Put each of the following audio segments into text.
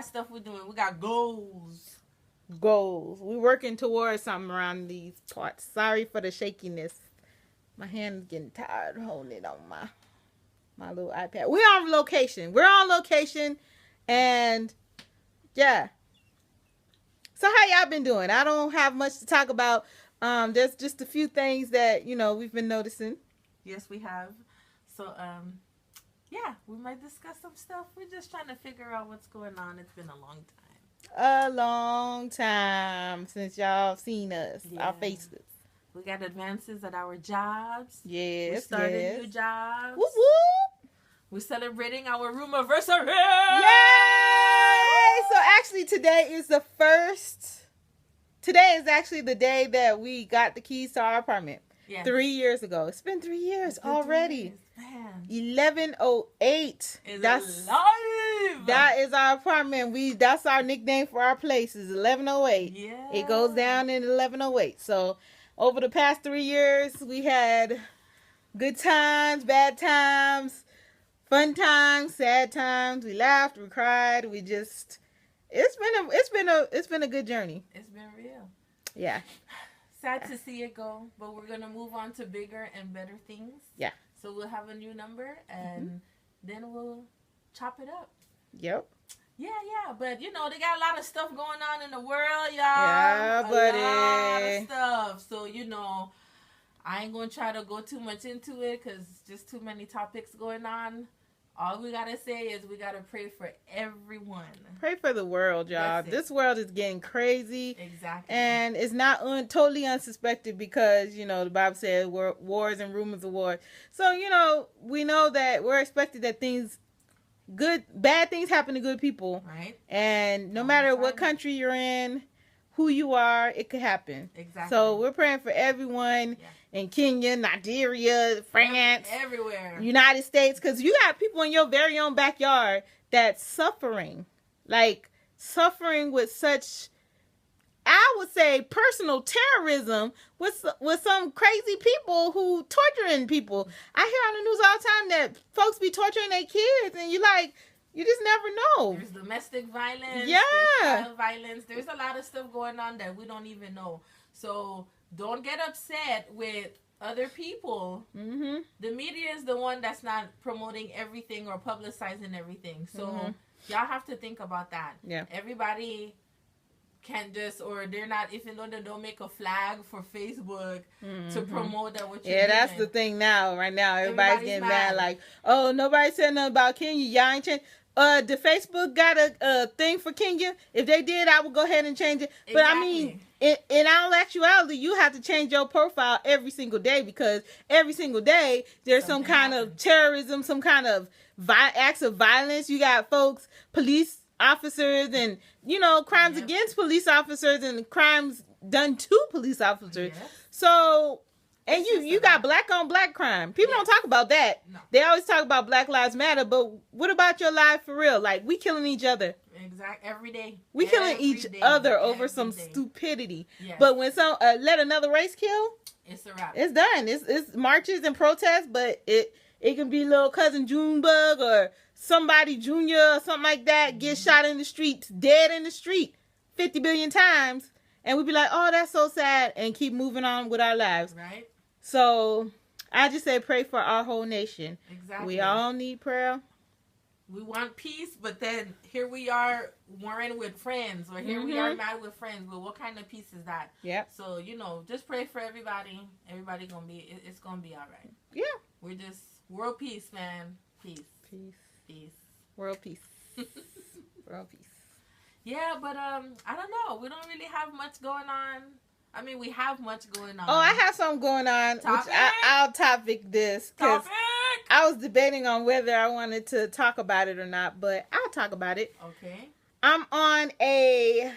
got stuff we're doing. We got goals. We're working towards something around these parts. Sorry for the shakiness. My hand is getting tired holding it on my little iPad. We're on location. And yeah. So how y'all been doing? I don't have much to talk about. There's just a few things that, we've been noticing. Yes, we have. So, yeah, we might discuss some stuff. We're just trying to figure out what's going on. It's been a long time. A long time since y'all seen us, our faces. We got advances at our jobs. Yes, we started new jobs. Whoop whoop. We're celebrating our room anniversary. Yay! So actually, today is actually the day that we got the keys to our apartment. Yes. 3 years ago. It's been 3 years already. 1108. That's alive. That is our apartment. That's our nickname for our place is 1108. Yeah. It goes down in 1108. So over the past 3 years, we had good times, bad times, fun times, sad times. We laughed, we cried, it's been a good journey. It's been real. Yeah. Sad to see it go, but we're gonna move on to bigger and better things. Yeah. So we'll have a new number, and then we'll chop it up. Yep. Yeah. But they got a lot of stuff going on in the world, y'all. Yeah, buddy. A lot of stuff. So I ain't gonna try to go too much into it because just too many topics going on. All we gotta say is we gotta pray for everyone. Pray for the world, y'all. This world is getting crazy. Exactly. And it's not totally unsuspected because, the Bible says wars and rumors of war. So, we know that we're expected that bad things happen to good people. Right. And no matter what country you're in, who you are, it could happen. Exactly. So we're praying for everyone. Yeah. In Kenya, Nigeria, France, everywhere, United States, because you got people in your very own backyard that's suffering with such, I would say, personal terrorism with some crazy people who torturing people. I hear on the news all the time that folks be torturing their kids, and you just never know. There's domestic violence. Yeah. There's child violence. There's a lot of stuff going on that we don't even know. So don't get upset with other people. Mm-hmm. The media is the one that's not promoting everything or publicizing everything. So y'all have to think about that. Yeah. Everybody can't or they're not, even though they don't make a flag for Facebook to promote that what you're doing. That's the thing now. Right now, everybody's getting mad. Like, oh, nobody said nothing about Kenya. Y'all ain't changed. The Facebook got a thing for Kenya. If they did, I would go ahead and change it. But I mean, in all actuality, you have to change your profile every single day because every single day there's some kind of terrorism, some kind of acts of violence. You got folks, police officers, and crimes against police officers and crimes done to police officers. Yes. So. And you got black on black crime. People don't talk about that. No. They always talk about Black Lives Matter, but what about your life for real? Like, we killing each other. Exactly. Every day. We killing each other over some stupidity. Yes. But when let another race kill, it's a wrap. It's done. It's marches and protests, but it can be little cousin Junebug or somebody junior or something like that get shot in the streets, dead in the street 50 billion times, and we'd be like, oh, that's so sad, and keep moving on with our lives. Right. So, I just say pray for our whole nation. Exactly. We all need prayer. We want peace, but then here we are warring with friends, or here we are mad with friends. But what kind of peace is that? Yeah. So, just pray for everybody. Everybody it's gonna be all right. Yeah. We're just world peace, man. Peace. World peace. World peace. Yeah, but I don't know. We don't really have much going on. I mean, we have much going on. Oh, I have something going on. Which I'll topic this. Because I was debating on whether I wanted to talk about it or not, but I'll talk about it. Okay. I'm on a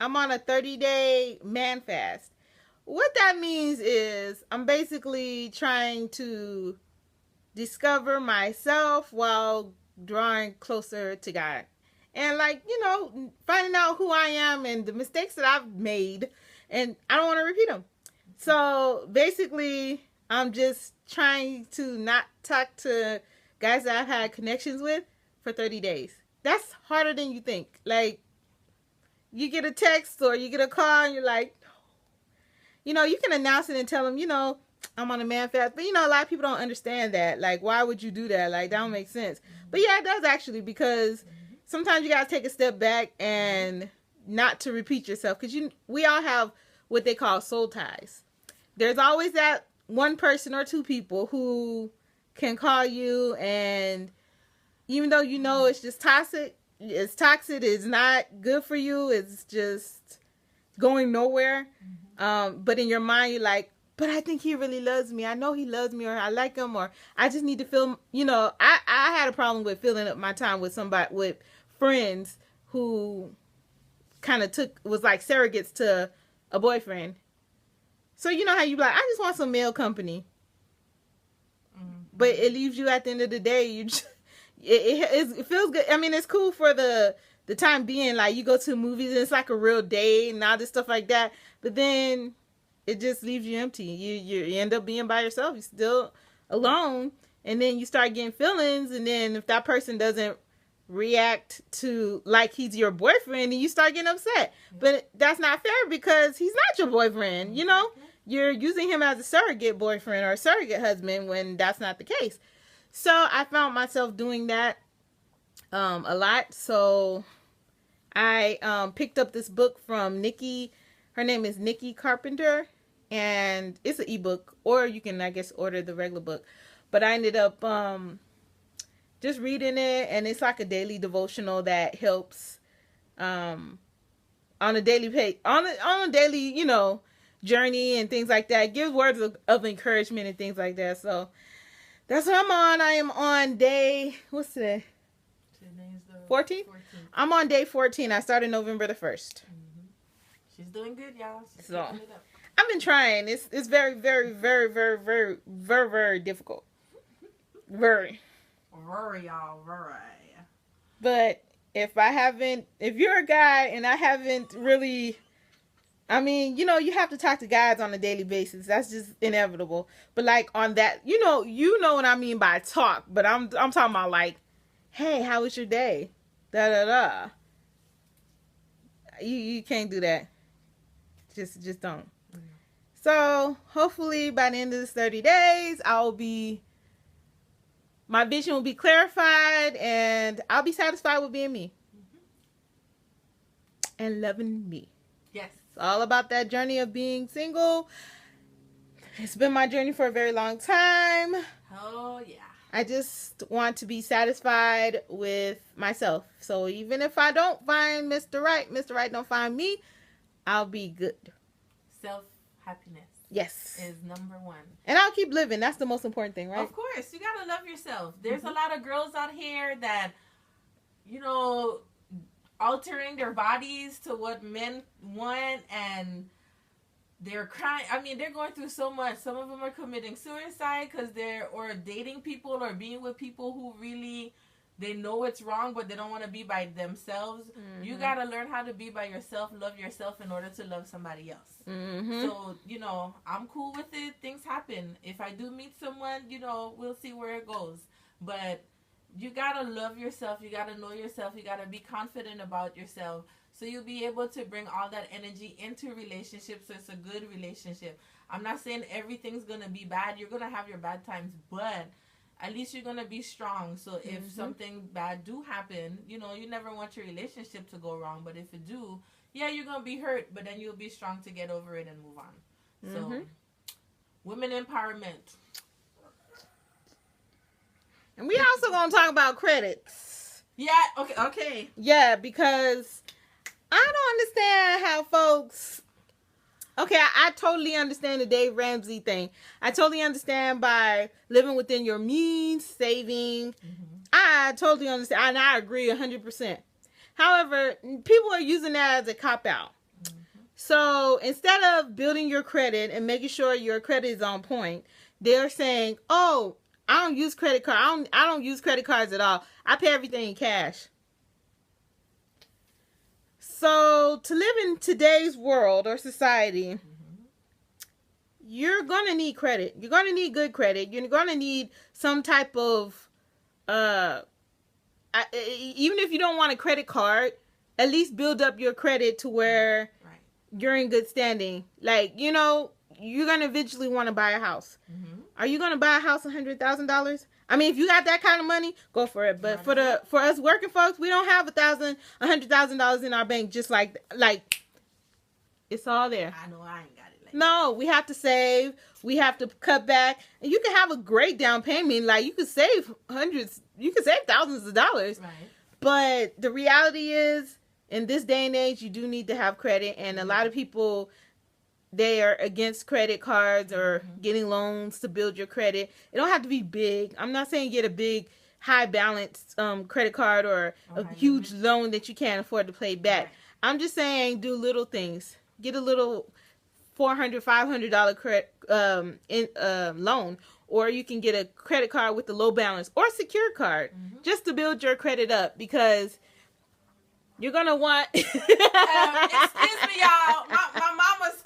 30-day man fast. What that means is I'm basically trying to discover myself while drawing closer to God. And finding out who I am and the mistakes that I've made, and I don't want to repeat them. So basically, I'm just trying to not talk to guys that I've had connections with for 30 days. That's harder than you think. Like, you get a text or you get a call and you're like, you know, you can announce it and tell them, you know, I'm on a man fast. But, you know, a lot of people don't understand that. Like, why would you do that? Like, that don't make sense. But, yeah, it does actually, because sometimes you got to take a step back and not to repeat yourself. Because we all have what they call soul ties. There's always that one person or two people who can call you, and even though you know it's just toxic, it's not good for you, it's just going nowhere. But in your mind, you're like, but I think he really loves me. I know he loves me, or I like him, or I just need to feel, you know, I had a problem with filling up my time with with friends who kind of was like surrogates to a boyfriend. So you know how you be like, I just want some male company. But it leaves you at the end of the day, it feels good. I mean, it's cool for the time being. Like, you go to movies and it's like a real date and all this stuff like that. But then it just leaves you empty. You end up being by yourself. You're still alone. And then you start getting feelings. And then if that person doesn't react to like he's your boyfriend, then you start getting upset. But that's not fair, because he's not your boyfriend, you know? You're using him as a surrogate boyfriend or a surrogate husband when that's not the case. So I found myself doing that a lot. So I picked up this book from Nikki. Her name is Nikki Carpenter. And it's an ebook. Or you can, I guess, order the regular book. But I ended up just reading it. And it's like a daily devotional that helps on a daily on a daily, you know, journey and things like that. It gives words of encouragement and things like that. So that's what I'm on. I am on day, what's today? Today's the 14th? I'm on day 14. I started November the 1st. She's doing good, y'all. So I've been trying. It's very, very, very, very, very, very, very difficult. Very. Very, y'all. Very. But if you're a guy and I haven't really, I mean, you know, you have to talk to guys on a daily basis. That's just inevitable. But like on that, you know what I mean by talk. But I'm talking about like, hey, how was your day? Da da da. You can't do that. Just don't. So hopefully by the end of this 30 days, my vision will be clarified, and I'll be satisfied with being me and loving me. Yes. It's all about that journey of being single. It's been my journey for a very long time. Oh, yeah. I just want to be satisfied with myself. So even if I don't find Mr. Right don't find me, I'll be good. Self-happiness. Yes. Is number one. And I'll keep living. That's the most important thing, right? Of course. You got to love yourself. There's a lot of girls out here that, you know, altering their bodies to what men want, and they're crying. I mean, they're going through so much. Some of them are committing suicide because or dating people or being with people who really, they know it's wrong, but they don't want to be by themselves. You got to learn how to be by yourself, love yourself in order to love somebody else. So, you know, I'm cool with it. Things happen. If I do meet someone, you know, we'll see where it goes. But you got to love yourself. You got to know yourself. You got to be confident about yourself. So you'll be able to bring all that energy into relationships, so it's a good relationship. I'm not saying everything's going to be bad. You're going to have your bad times, but at least you're going to be strong. So if something bad do happen, you know, you never want your relationship to go wrong. But if it do, yeah, you're going to be hurt, but then you'll be strong to get over it and move on. So, women empowerment. And we also going to talk about credits. Yeah, okay. Yeah, because I don't understand how folks... Okay, I totally understand the Dave Ramsey thing. I totally understand by living within your means, saving. I totally understand. And I agree 100%. However, people are using that as a cop-out. So instead of building your credit and making sure your credit is on point, they're saying, oh, I don't use credit card. I don't use credit cards at all. I pay everything in cash. So to live in today's world or society, you're going to need credit. You're going to need good credit. You're going to need some type of, I even if you don't want a credit card, at least build up your credit to where you're in good standing. Like, you know, you're going to eventually want to buy a house. Mm-hmm. Are you going to buy a house $100,000? I mean, if you got that kind of money, go for it. But for us working folks, we don't have $100,000 in our bank. Just like it's all there. I know I ain't got it. No, we have to save. We have to cut back. And you can have a great down payment. Like, you could save thousands of dollars. Right. But the reality is, in this day and age, you do need to have credit. And a lot of people, they are against credit cards or getting loans to build your credit. It don't have to be big. I'm not saying get a big, high balance credit card or a huge loan that you can't afford to pay back. Right. I'm just saying do little things. Get a little $400, $500 credit loan, or you can get a credit card with a low balance or a secure card just to build your credit up, because you're gonna want. Excuse me, y'all. My mama's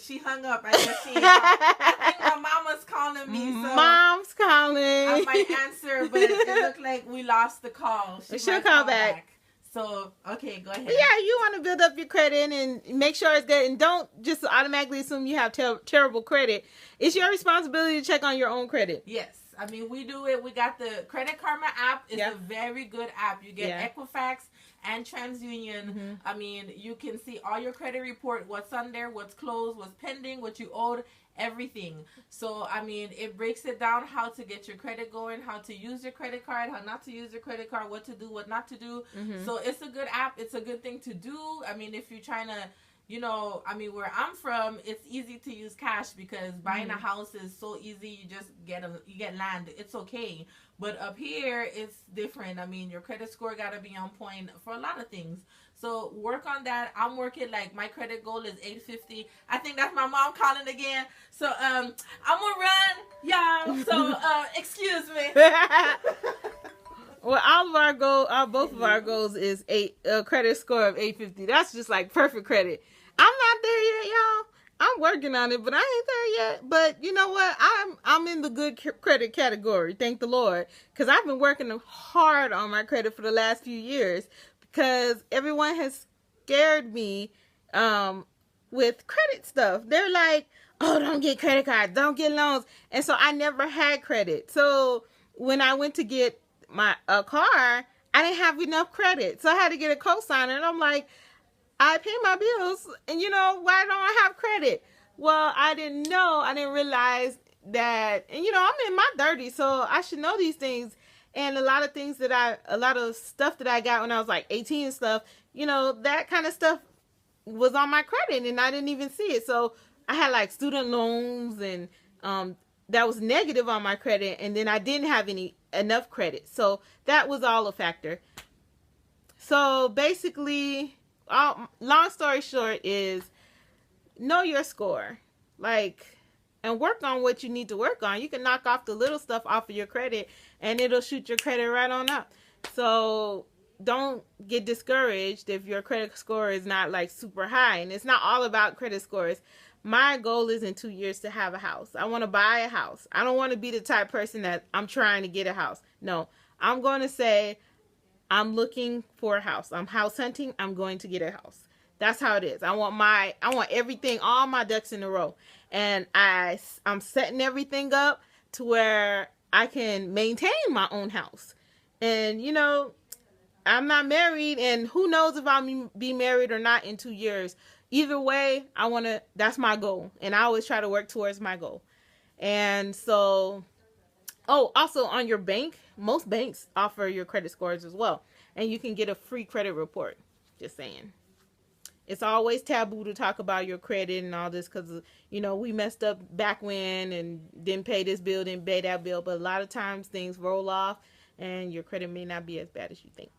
she hung up. I think my mama's calling me. So Mom's calling. I might answer, but it looked like we lost the call. She'll call back. So, okay, go ahead. But yeah, you want to build up your credit and make sure it's good. And don't just automatically assume you have terrible credit. It's your responsibility to check on your own credit. Yes. I mean, we do it. We got the Credit Karma app. It's a very good app. You get Equifax and TransUnion. Mm-hmm. I mean, you can see all your credit report, what's on there, what's closed, what's pending, what you owed, everything. So, I mean, it breaks it down how to get your credit going, how to use your credit card, how not to use your credit card, what to do, what not to do. Mm-hmm. So, it's a good app. It's a good thing to do. I mean, if you're trying to, you know, I mean, where I'm from, it's easy to use cash because buying a house is so easy. You just get land. It's okay. But up here, it's different. I mean, your credit score got to be on point for a lot of things. So work on that. I'm working, like, my credit goal is 850. I think that's my mom calling again. So I'm gonna run, y'all. So excuse me. Well, both of our goals is a credit score of 850. That's just like perfect credit. I'm not there yet, y'all. I'm working on it, but I ain't there yet. But you know what? I'm in the good credit category. Thank the Lord, because I've been working hard on my credit for the last few years, because everyone has scared me with credit stuff. They're like, "Oh, don't get credit cards, don't get loans," and so I never had credit. So when I went to get my car, I didn't have enough credit, so I had to get a cosigner, and I'm like, I pay my bills, and you know, why don't I have credit? Well, I didn't realize that, and you know, I'm in my 30s, so I should know these things. And a lot of stuff that I got when I was like 18 and stuff, you know, that kind of stuff was on my credit, and I didn't even see it. So I had like student loans, and that was negative on my credit, and then I didn't have enough credit. So that was all a factor. So basically, long story short is, know your score, and work on what you need to work on. You can knock off the little stuff off of your credit, and it'll shoot your credit right on up. So don't get discouraged if your credit score is not like super high. And it's not all about credit scores. My goal is in 2 years to have a house. I want to buy a house. I don't want to be the type of person that I'm trying to get a house. No, I'm going to say, I'm looking for a house. I'm house hunting. I'm going to get a house. That's how it is. I want everything, all my ducks in a row. And I'm setting everything up to where I can maintain my own house. And, you know, I'm not married, and who knows if I'll be married or not in 2 years. Either way, that's my goal. And I always try to work towards my goal. And so, also on your bank, most banks offer your credit scores as well. And you can get a free credit report. Just saying. It's always taboo to talk about your credit and all this because, you know, we messed up back when and didn't pay this bill, didn't pay that bill. But a lot of times things roll off and your credit may not be as bad as you think.